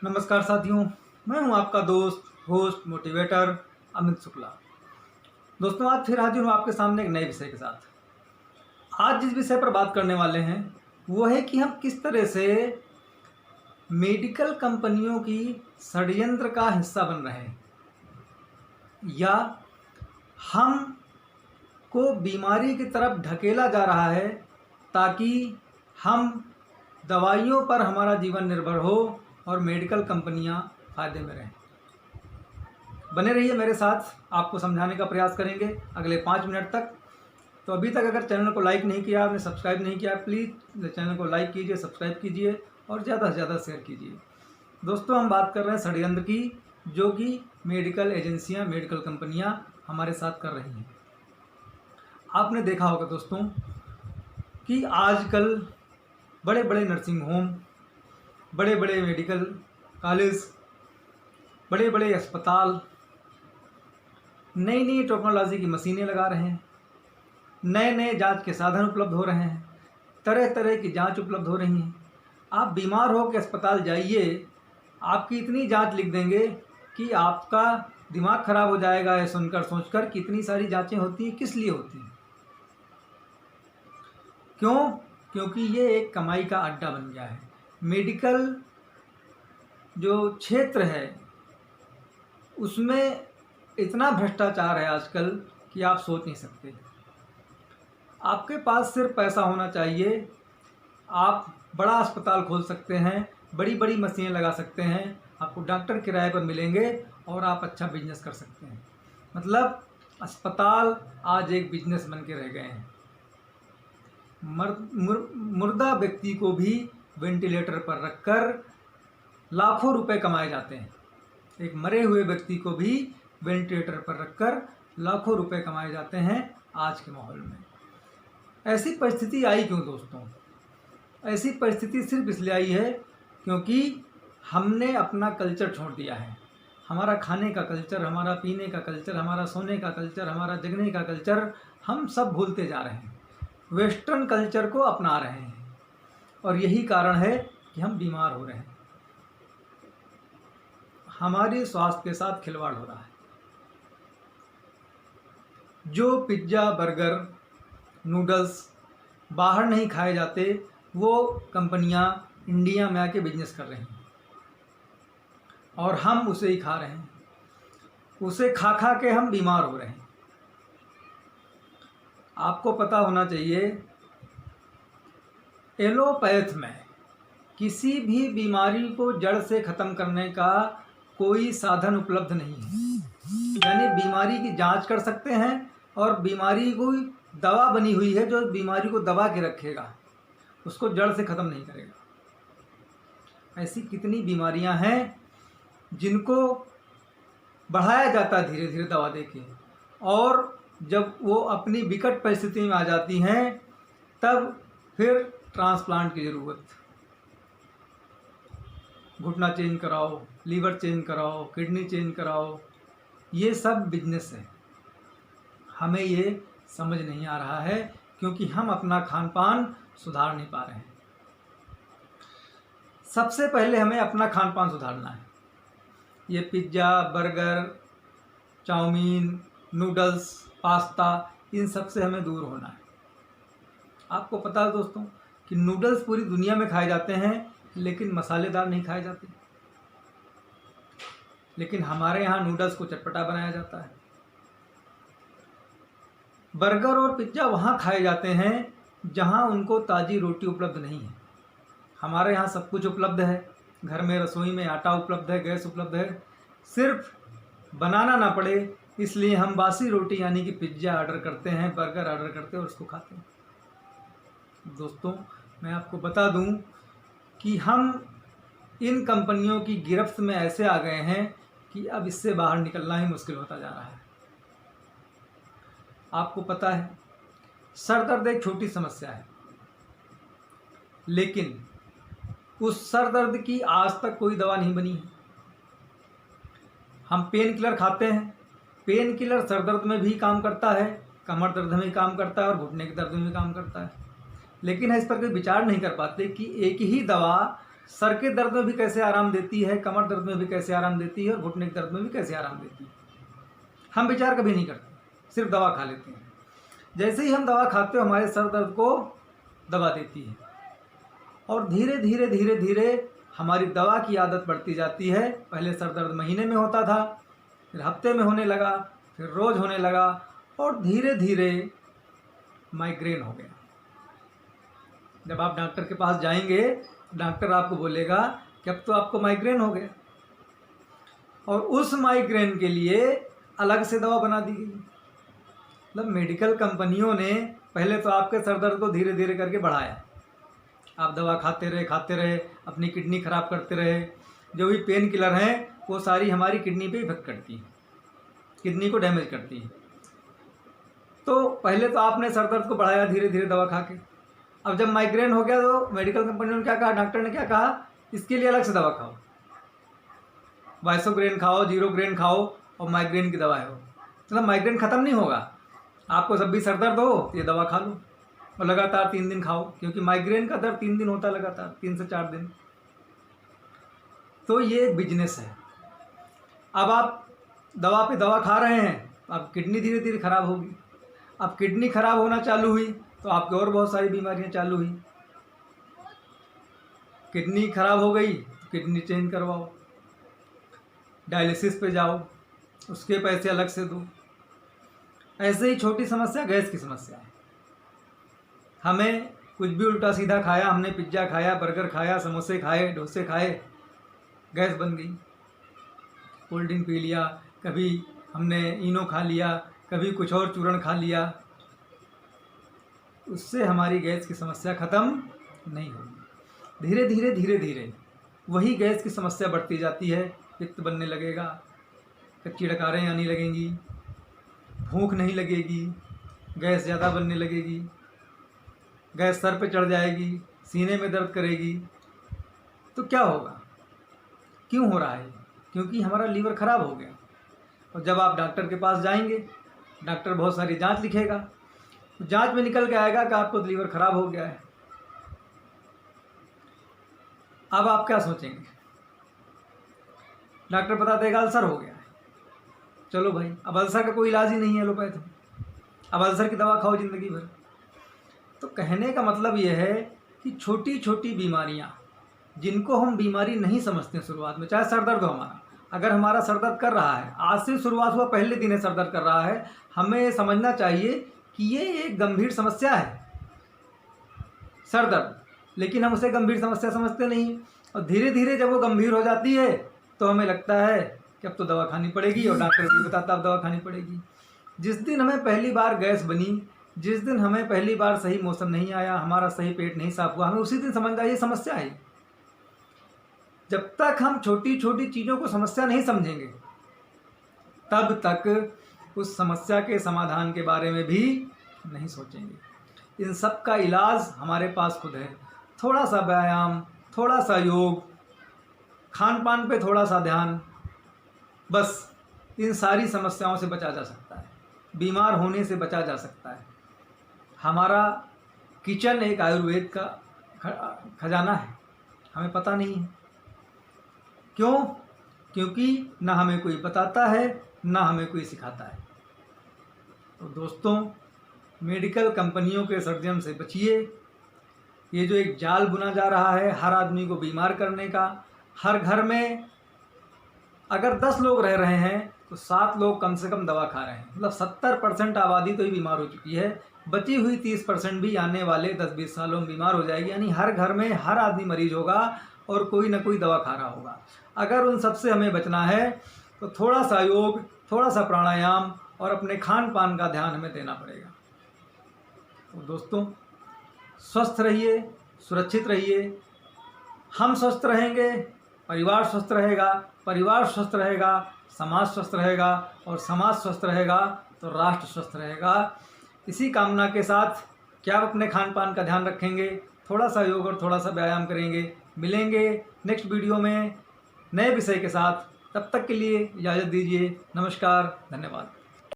नमस्कार साथियों, मैं हूं आपका दोस्त होस्ट मोटिवेटर अमित शुक्ला। दोस्तों, आज फिर हाजिर हूं आपके सामने एक नए विषय के साथ। आज जिस विषय पर बात करने वाले हैं वो है कि हम किस तरह से मेडिकल कंपनियों की षड्यंत्र का हिस्सा बन रहे हैं या हम को बीमारी की तरफ ढकेला जा रहा है ताकि हम दवाइयों पर हमारा जीवन निर्भर हो और मेडिकल कंपनियां फ़ायदे में रहें। बने रहिए मेरे साथ, आपको समझाने का प्रयास करेंगे अगले 5 मिनट तक। तो अभी तक अगर चैनल को लाइक नहीं किया, आपने सब्सक्राइब नहीं किया, प्लीज़ चैनल को लाइक कीजिए, सब्सक्राइब कीजिए और ज़्यादा से ज़्यादा शेयर कीजिए। दोस्तों, हम बात कर रहे हैं षड्यंत्र की, जो कि मेडिकल एजेंसियाँ, मेडिकल कंपनियाँ हमारे साथ कर रही हैं। आपने देखा होगा दोस्तों कि आजकल बड़े बड़े नर्सिंग होम, बड़े बड़े मेडिकल कॉलेज, बड़े बड़े अस्पताल नई नई टेक्नोलॉजी की मशीनें लगा रहे हैं, नए नए जांच के साधन उपलब्ध हो रहे हैं, तरह तरह की जांच उपलब्ध हो रही हैं। आप बीमार हो के अस्पताल जाइए, आपकी इतनी जांच लिख देंगे कि आपका दिमाग खराब हो जाएगा ये सुनकर सोचकर कि इतनी सारी जांचें होती हैं, किस लिए होती हैं? क्यों? क्योंकि ये एक कमाई का अड्डा बन गया है। मेडिकल जो क्षेत्र है उसमें इतना भ्रष्टाचार है आजकल कि आप सोच नहीं सकते। आपके पास सिर्फ पैसा होना चाहिए, आप बड़ा अस्पताल खोल सकते हैं, बड़ी बड़ी मशीनें लगा सकते हैं, आपको डॉक्टर किराए पर मिलेंगे और आप अच्छा बिजनेस कर सकते हैं। मतलब अस्पताल आज एक बिजनेस बन के रह गए हैं। मुर्दा व्यक्ति को भी वेंटिलेटर पर रखकर लाखों रुपए कमाए जाते हैं। एक मरे हुए व्यक्ति को भी वेंटिलेटर पर रखकर लाखों रुपए कमाए जाते हैं आज के माहौल में। ऐसी परिस्थिति आई क्यों दोस्तों? ऐसी परिस्थिति सिर्फ इसलिए आई है क्योंकि हमने अपना कल्चर छोड़ दिया है। हमारा खाने का कल्चर, हमारा पीने का कल्चर, हमारा सोने का कल्चर, हमारा जगने का कल्चर हम सब भूलते जा रहे हैं। वेस्टर्न कल्चर को अपना रहे हैं और यही कारण है कि हम बीमार हो रहे हैं। हमारे स्वास्थ्य के साथ खिलवाड़ हो रहा है। जो पिज्ज़ा, बर्गर, नूडल्स बाहर नहीं खाए जाते, वो कंपनियां इंडिया में आके बिजनेस कर रही हैं और हम उसे ही खा रहे हैं। उसे खा खा के हम बीमार हो रहे हैं। आपको पता होना चाहिए, एलोपैथ में किसी भी बीमारी को जड़ से ख़त्म करने का कोई साधन उपलब्ध नहीं है। यानी बीमारी की जांच कर सकते हैं और बीमारी को दवा बनी हुई है जो बीमारी को दबा के रखेगा, उसको जड़ से ख़त्म नहीं करेगा। ऐसी कितनी बीमारियां हैं जिनको बढ़ाया जाता है धीरे धीरे दवा देके, और जब वो अपनी विकट परिस्थिति में आ जाती हैं तब फिर ट्रांसप्लांट की ज़रूरत। घुटना चेंज कराओ, लीवर चेंज कराओ, किडनी चेंज कराओ, ये सब बिजनेस है। हमें ये समझ नहीं आ रहा है क्योंकि हम अपना खान पान सुधार नहीं पा रहे हैं। सबसे पहले हमें अपना खान पान सुधारना है। ये pizza, burger, chow mein, noodles, pasta, इन सब से हमें दूर होना है। आपको पता है दोस्तों कि नूडल्स पूरी दुनिया में खाए जाते हैं लेकिन मसालेदार नहीं खाए जाते। लेकिन हमारे यहाँ नूडल्स को चटपटा बनाया जाता है। बर्गर और पिज्ज़ा वहाँ खाए जाते हैं जहाँ उनको ताज़ी रोटी उपलब्ध नहीं है। हमारे यहाँ सब कुछ उपलब्ध है, घर में रसोई में आटा उपलब्ध है, गैस उपलब्ध है, सिर्फ बनाना ना पड़े इसलिए हम बासी रोटी यानी कि पिज्ज़ा ऑर्डर करते हैं, बर्गर ऑर्डर करते हैं और उसको खाते हैं। दोस्तों, मैं आपको बता दूं कि हम इन कंपनियों की गिरफ्त में ऐसे आ गए हैं कि अब इससे बाहर निकलना ही मुश्किल होता जा रहा है। आपको पता है, सर दर्द एक छोटी समस्या है, लेकिन उस सर दर्द की आज तक कोई दवा नहीं बनी है। हम पेन किलर खाते हैं, पेन किलर सर दर्द में भी काम करता है, कमर दर्द में भी काम करता है और घुटने के दर्द में भी काम करता है। लेकिन इस पर कोई विचार नहीं कर पाते कि एक ही दवा सर के दर्द में भी कैसे आराम देती है, कमर दर्द में भी कैसे आराम देती है और घुटने के दर्द में भी कैसे आराम देती है। हम विचार कभी नहीं करते, सिर्फ दवा खा लेते हैं। जैसे ही हम दवा खाते हो हमारे सर दर्द को दबा देती है और धीरे धीरे धीरे धीरे हमारी दवा की आदत बढ़ती जाती है। पहले सर दर्द महीने में होता था, फिर हफ्ते में होने लगा, फिर रोज़ होने लगा और धीरे धीरे माइग्रेन हो गया। जब आप डॉक्टर के पास जाएंगे, डॉक्टर आपको बोलेगा कि अब तो आपको माइग्रेन हो गया और उस माइग्रेन के लिए अलग से दवा बना दी गई। मतलब मेडिकल कंपनियों ने पहले तो आपके सर दर्द को धीरे धीरे करके बढ़ाया। आप दवा खाते रहे, अपनी किडनी ख़राब करते रहे। जो भी पेन किलर हैं वो सारी हमारी किडनी पे इफेक्ट करती हैं, किडनी को डैमेज करती हैं। तो पहले तो आपने सर दर्द को बढ़ाया धीरे धीरे दवा खा के। अब जब माइग्रेन हो गया तो मेडिकल कंपनियों ने क्या कहा, डॉक्टर ने क्या कहा, इसके लिए अलग से दवा खाओ, वाइसोग्रेन खाओ, जीरोग्रेन खाओ और माइग्रेन की दवा हो। मतलब माइग्रेन ख़त्म नहीं होगा, आपको जब भी सर दर्द हो ये दवा खा लो और लगातार 3 दिन खाओ, क्योंकि माइग्रेन का दर्द 3 दिन होता है लगातार, 3 से 4 दिन। तो ये एक बिजनेस है। अब आप दवा पे दवा खा रहे हैं, अब किडनी धीरे धीरे ख़राब होगी। अब किडनी ख़राब होना चालू हुई तो आपकी और बहुत सारी बीमारियां चालू हुई। किडनी ख़राब हो गई तो किडनी चेंज करवाओ, डायलिसिस पे जाओ, उसके पैसे अलग से दो। ऐसे ही छोटी समस्या गैस की समस्या है। हमें कुछ भी उल्टा सीधा खाया, हमने पिज्ज़ा खाया, बर्गर खाया, समोसे खाए, डोसे खाए, गैस बन गई। कोल्ड ड्रिंक पी लिया, कभी हमने इनो खा लिया, कभी कुछ और चूर्ण खा लिया, उससे हमारी गैस की समस्या ख़त्म नहीं होगी। धीरे धीरे धीरे धीरे वही गैस की समस्या बढ़ती जाती है। पित्त बनने लगेगा, कच्ची डकारें आने लगेंगी, भूख नहीं लगेगी, गैस ज़्यादा बनने लगेगी, गैस सर पे चढ़ जाएगी, सीने में दर्द करेगी। तो क्या होगा, क्यों हो रहा है? क्योंकि हमारा लीवर ख़राब हो गया। और जब आप डॉक्टर के पास जाएंगे, डॉक्टर बहुत सारी जांच लिखेगा, तो जांच में निकल के आएगा कि आपको लीवर ख़राब हो गया है। अब आप क्या सोचेंगे? डॉक्टर बता देगा अल्सर हो गया है। चलो भाई, अब अल्सर का कोई इलाज ही नहीं है एलोपैथी में, अब अल्सर की दवा खाओ ज़िंदगी भर। तो कहने का मतलब यह है कि छोटी छोटी बीमारियां जिनको हम बीमारी नहीं समझते शुरुआत में, चाहे सर दर्द हो हमारा, अगर हमारा सर दर्द कर रहा है, आज से शुरुआत हुआ, पहले दिन है सर दर्द कर रहा है, हमें समझना चाहिए कि ये एक गंभीर समस्या है सर दर्द, लेकिन हम उसे गंभीर समस्या समझते नहीं। और धीरे धीरे जब वो गंभीर हो जाती है तो हमें लगता है कि अब तो दवा खानी पड़ेगी, और डॉक्टर भी बताता अब दवा खानी पड़ेगी। जिस दिन हमें पहली बार गैस बनी, जिस दिन हमें पहली बार सही मौसम नहीं आया, हमारा सही पेट नहीं साफ हुआ, हमें उसी दिन समझ आया ये समस्या है। जब तक हम छोटी छोटी चीज़ों को समस्या नहीं समझेंगे, तब तक उस समस्या के समाधान के बारे में भी नहीं सोचेंगे। इन सब का इलाज हमारे पास खुद है। थोड़ा सा व्यायाम, थोड़ा सा योग, खान पान पे थोड़ा सा ध्यान, बस इन सारी समस्याओं से बचा जा सकता है, बीमार होने से बचा जा सकता है। हमारा किचन एक आयुर्वेद का खजाना है, हमें पता नहीं है। क्यों? क्योंकि ना हमें कोई बताता है, ना हमें कोई सिखाता है। तो दोस्तों, मेडिकल कंपनियों के षड्यंत्र से बचिए। ये जो एक जाल बुना जा रहा है हर आदमी को बीमार करने का, हर घर में अगर 10 लोग रह रहे हैं तो 7 लोग कम से कम दवा खा रहे हैं। मतलब 70% आबादी तो ही बीमार हो चुकी है, बची हुई 30% भी आने वाले 10-20 सालों में बीमार हो जाएगी। यानी हर घर में हर आदमी मरीज होगा और कोई ना कोई दवा खा रहा होगा। अगर उन सब से हमें बचना है तो थोड़ा सा योग, थोड़ा सा प्राणायाम और अपने खान पान का ध्यान हमें देना पड़ेगा। तो दोस्तों, स्वस्थ रहिए, सुरक्षित रहिए। हम स्वस्थ रहेंगे, परिवार स्वस्थ रहेगा, परिवार स्वस्थ रहेगा, समाज स्वस्थ रहेगा, और समाज स्वस्थ रहेगा तो राष्ट्र स्वस्थ रहेगा। इसी कामना के साथ क्या आप अपने खान पान का ध्यान रखेंगे, थोड़ा सा योग और थोड़ा सा व्यायाम करेंगे। मिलेंगे नेक्स्ट वीडियो में नए विषय के साथ। तब तक के लिए इजाज़त दीजिए। नमस्कार, धन्यवाद।